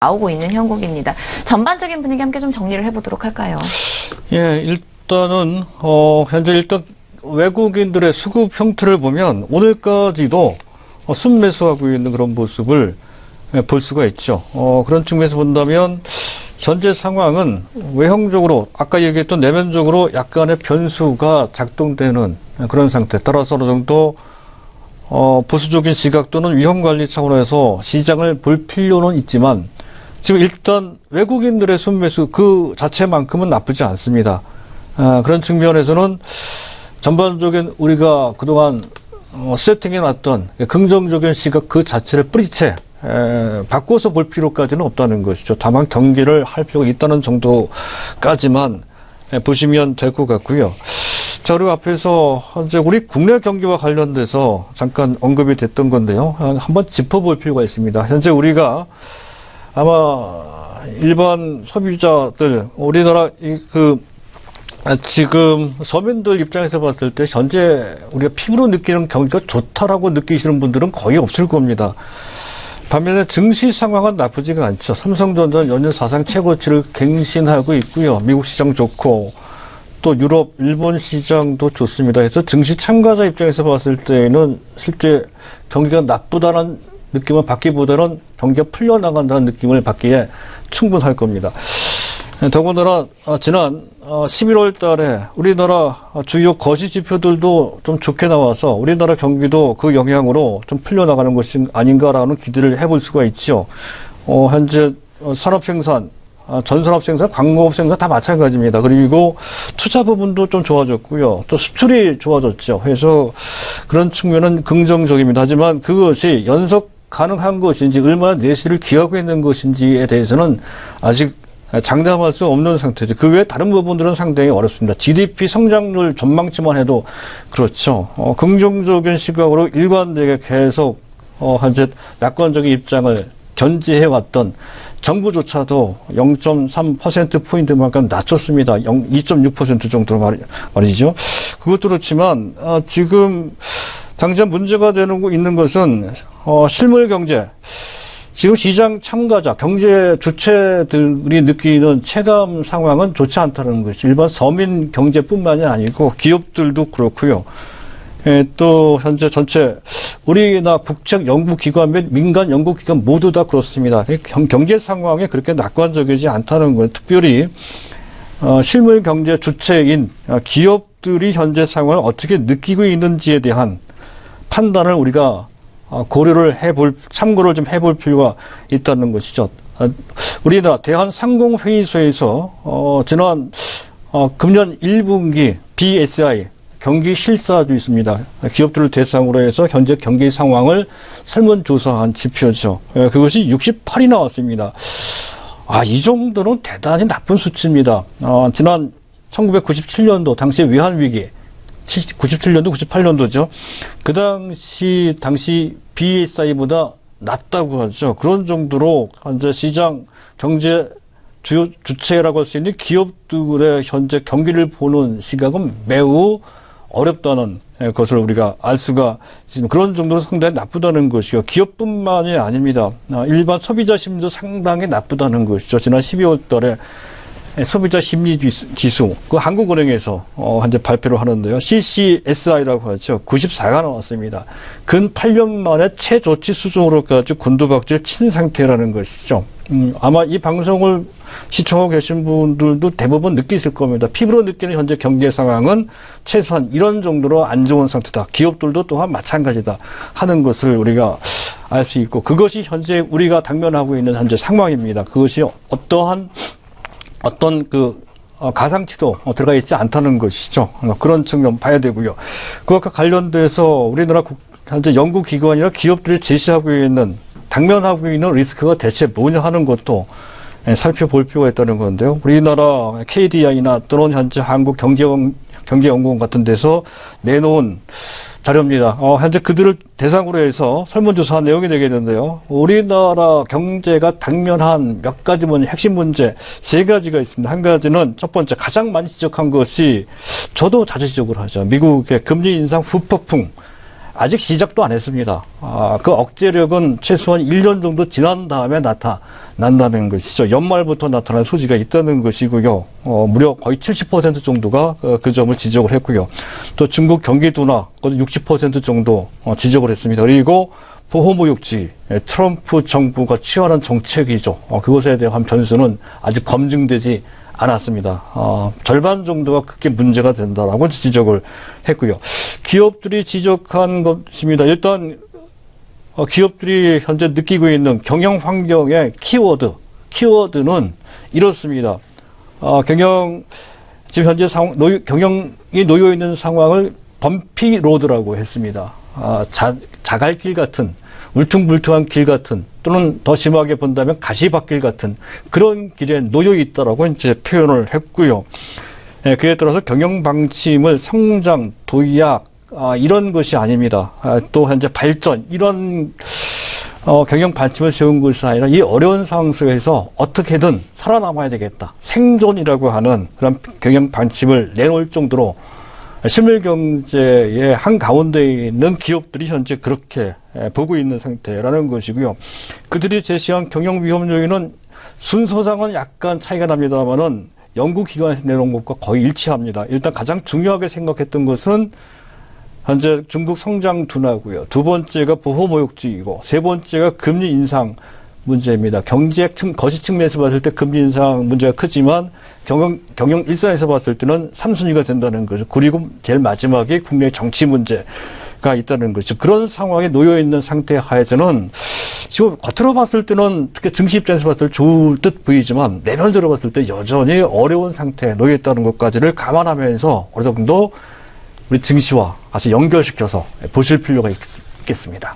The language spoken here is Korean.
나오고 있는 형국입니다. 전반적인 분위기 함께 좀 정리를 해보도록 할까요? 예, 일단은 현재 일단 외국인들의 수급 형태를 보면 오늘까지도 순매수하고 있는 그런 모습을 볼 수가 있죠. 그런 측면에서 본다면 현재 상황은 외형적으로 아까 얘기했던 내면적으로 약간의 변수가 작동되는 그런 상태. 따라서 어느 정도 보수적인 시각 또는 위험관리 차원에서 시장을 볼 필요는 있지만 지금 일단 외국인들의 순매수 그 자체만큼은 나쁘지 않습니다. 그런 측면에서는 전반적인 우리가 그동안 세팅해놨던 긍정적인 시각 그 자체를 뿌리채 바꿔서 볼 필요까지는 없다는 것이죠. 다만 경기를 할 필요가 있다는 정도까지만 보시면 될 것 같고요. 자, 그리고 앞에서 현재 우리 국내 경기와 관련돼서 잠깐 언급이 됐던 건데요. 한번 짚어볼 필요가 있습니다. 현재 우리가 아마 일반 소비자들, 우리나라 지금 서민들 입장에서 봤을 때 현재 우리가 피부로 느끼는 경기가 좋다라고 느끼시는 분들은 거의 없을 겁니다. 반면에 증시 상황은 나쁘지가 않죠. 삼성전자는 연일 사상 최고치를 갱신하고 있고요. 미국 시장 좋고 또 유럽, 일본 시장도 좋습니다. 그래서 증시 참가자 입장에서 봤을 때는 실제 경기가 나쁘다는 느낌을 받기보다는 경기가 풀려나간다는 느낌을 받기에 충분할 겁니다. 더군다나 지난 11월 달에 우리나라 주요 거시 지표들도 좀 좋게 나와서 우리나라 경기도 그 영향으로 좀 풀려나가는 것이 아닌가라는 기대를 해볼 수가 있죠. 현재 산업생산, 전산업생산, 광공업생산 다 마찬가지입니다. 그리고 투자 부분도 좀 좋아졌고요. 또 수출이 좋아졌죠. 그래서 그런 측면은 긍정적입니다. 하지만 그것이 연속 가능한 것인지 얼마나 내실을 기하고 있는 것인지에 대해서는 아직 장담할 수 없는 상태죠. 그 외에 다른 부분들은 상당히 어렵습니다. GDP 성장률 전망치만 해도 그렇죠. 긍정적인 시각으로 일관되게 계속 현재 낙관적인 입장을 견지해왔던 정부조차도 0.3%포인트만큼 낮췄습니다. 2.6% 정도로 말이죠. 그것도 그렇지만 지금 당장 문제가 되고 있는 것은 실물 경제. 지금 시장 참가자, 경제 주체들이 느끼는 체감 상황은 좋지 않다는 것이 일반 서민 경제뿐만이 아니고 기업들도 그렇고요. 또 현재 전체 우리나라 국책 연구기관 및 민간 연구기관 모두 다 그렇습니다. 경제 상황이 그렇게 낙관적이지 않다는 거예요. 특별히 실물 경제 주체인 기업들이 현재 상황을 어떻게 느끼고 있는지에 대한 판단을 우리가 고려를 참고를 좀 해볼 필요가 있다는 것이죠. 우리나라 대한상공회의소에서 지난 금년 1분기 BSI 경기 실사주 있습니다. 기업들을 대상으로 해서 현재 경기 상황을 설문조사한 지표죠. 그것이 68이 나왔습니다. 이 정도는 대단히 나쁜 수치입니다. 지난 1997년도 당시 외환위기 97년도, 98년도죠. 그 당시 BSI보다 낮다고 하죠. 그런 정도로 현재 시장 경제 주요 주체라고 할 수 있는 기업들의 현재 경기를 보는 시각은 매우 어렵다는 것을 우리가 알 수가 있습니다. 그런 정도로 상당히 나쁘다는 것이요. 기업뿐만이 아닙니다. 일반 소비자 심리도 상당히 나쁘다는 것이죠. 지난 12월 달에 소비자 심리 지수, 그 한국은행에서 현재 발표를 하는데요. CCSI라고 하죠. 94가 나왔습니다. 근 8년 만에 최저치 수준으로까지 곤두박질 친 상태라는 것이죠. 아마 이 방송을 시청하고 계신 분들도 대부분 느끼실 겁니다. 피부로 느끼는 현재 경제 상황은 최소한 이런 정도로 안 좋은 상태다. 기업들도 또한 마찬가지다 하는 것을 우리가 알 수 있고, 그것이 현재 우리가 당면하고 있는 현재 상황입니다. 그것이 어떤 가상치도 들어가 있지 않다는 것이죠. 그런 측면 봐야 되고요. 그것과 관련돼서 우리나라 현재 연구기관이나 기업들이 제시하고 있는, 당면하고 있는 리스크가 대체 뭐냐 하는 것도 살펴볼 필요가 있다는 건데요. 우리나라 KDI나 또는 현재 한국경제연구원 같은 데서 내놓은 자료입니다. 현재 그들을 대상으로 해서 설문조사한 내용이 되겠는데요. 우리나라 경제가 당면한 몇 가지 핵심 문제 3가지가 있습니다. 한 가지는 첫 번째, 가장 많이 지적한 것이, 저도 자주 지적을 하죠. 미국의 금리 인상 후폭풍. 아직 시작도 안 했습니다. 그 억제력은 최소한 1년 정도 지난 다음에 난다는 것이죠. 연말부터 나타난 소지가 있다는 것이고요. 무려 거의 70% 정도가 그 점을 지적을 했고요. 또 중국 경기도나 60% 정도 지적을 했습니다. 그리고 보호무역지, 트럼프 정부가 취하는 정책이죠. 그것에 대한 변수는 아직 검증되지 않았습니다. 절반 정도가 크게 문제가 된다라고 지적을 했고요. 기업들이 지적한 것입니다. 일단 기업들이 현재 느끼고 있는 경영 환경의 키워드는 이렇습니다. 지금 현재 경영이 놓여 있는 상황을 범피 로드라고 했습니다. 자갈길 같은, 울퉁불퉁한 길 같은, 또는 더 심하게 본다면 가시밭길 같은 그런 길에 놓여 있다라고 이제 표현을 했고요. 그에 따라서 경영 방침을 성장, 도약, 이런 것이 아닙니다. 또 현재 발전, 이런 경영 방침을 세운 것이 아니라 이 어려운 상황 속에서 어떻게든 살아남아야 되겠다. 생존이라고 하는 그런 경영 방침을 내놓을 정도로 실물 경제의 한가운데에 있는 기업들이 현재 그렇게 보고 있는 상태라는 것이고요. 그들이 제시한 경영 위험 요인은 순서상은 약간 차이가 납니다만은 연구기관에서 내놓은 것과 거의 일치합니다. 일단 가장 중요하게 생각했던 것은 현재 중국 성장 둔화고요. 두 번째가 보호무역주의이고, 세 번째가 금리 인상 문제입니다. 거시 측면에서 봤을 때 금리 인상 문제가 크지만 경영 일선에서 봤을 때는 3순위가 된다는 거죠. 그리고 제일 마지막에 국내 정치 문제가 있다는 거죠. 그런 상황에 놓여 있는 상태 하에서는 지금 겉으로 봤을 때는 특히 증시 입장에서 봤을 때 좋을 듯 보이지만 내면적으로 봤을 때 여전히 어려운 상태에 놓여 있다는 것까지를 감안하면서 어느 정도 우리 증시와 같이 연결시켜서 보실 필요가 있겠습니다.